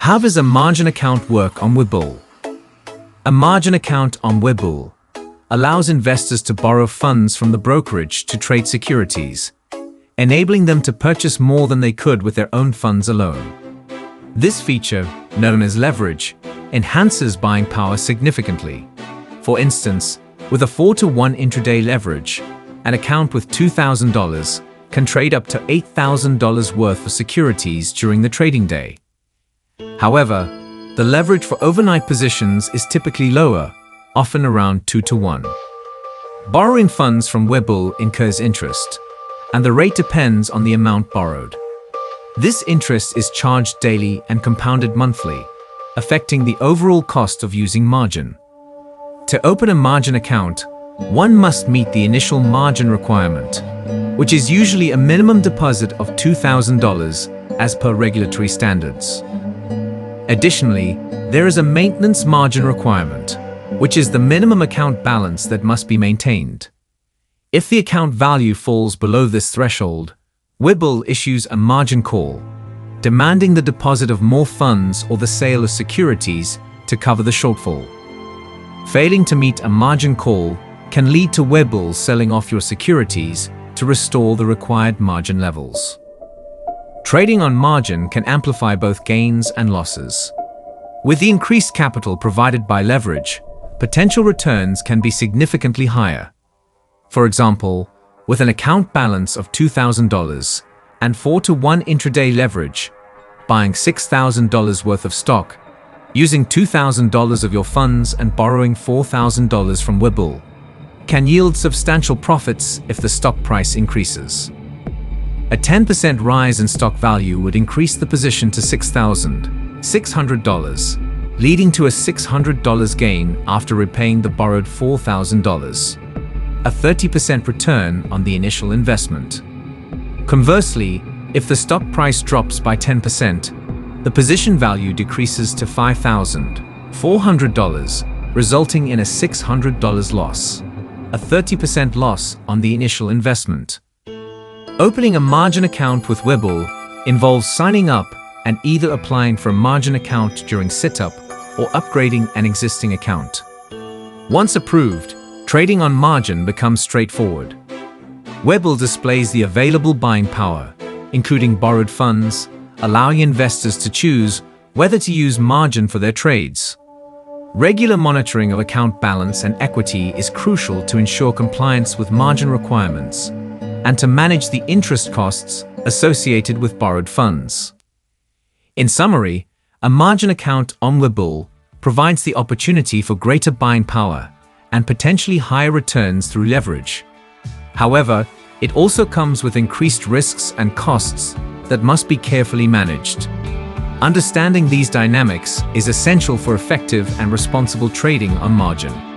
How does a margin account work on Webull? A margin account on Webull allows investors to borrow funds from the brokerage to trade securities, enabling them to purchase more than they could with their own funds alone. This feature, known as leverage, enhances buying power significantly. For instance, with a 4-to-1 intraday leverage, an account with $2,000 can trade up to $8,000 worth of securities during the trading day. However, the leverage for overnight positions is typically lower, often around 2-to-1. Borrowing funds from Webull incurs interest, and the rate depends on the amount borrowed. This interest is charged daily and compounded monthly, affecting the overall cost of using margin. To open a margin account, one must meet the initial margin requirement, which is usually a minimum deposit of $2,000 as per regulatory standards. Additionally, there is a maintenance margin requirement, which is the minimum account balance that must be maintained. If the account value falls below this threshold, Webull issues a margin call, demanding the deposit of more funds or the sale of securities to cover the shortfall. Failing to meet a margin call can lead to Webull selling off your securities to restore the required margin levels. Trading on margin can amplify both gains and losses. With the increased capital provided by leverage, potential returns can be significantly higher. For example, with an account balance of $2,000 and 4-to-1 intraday leverage, buying $6,000 worth of stock, using $2,000 of your funds and borrowing $4,000 from Webull can yield substantial profits if the stock price increases. A 10% rise in stock value would increase the position to $6,600, leading to a $600 gain after repaying the borrowed $4,000, a 30% return on the initial investment. Conversely, if the stock price drops by 10%, the position value decreases to $5,400, resulting in a $600 loss, a 30% loss on the initial investment. Opening a margin account with Webull involves signing up and either applying for a margin account during setup or upgrading an existing account. Once approved, trading on margin becomes straightforward. Webull displays the available buying power, including borrowed funds, allowing investors to choose whether to use margin for their trades. Regular monitoring of account balance and equity is crucial to ensure compliance with margin requirements and to manage the interest costs associated with borrowed funds. In summary, a margin account on Webull provides the opportunity for greater buying power and potentially higher returns through leverage. However, it also comes with increased risks and costs that must be carefully managed. Understanding these dynamics is essential for effective and responsible trading on margin.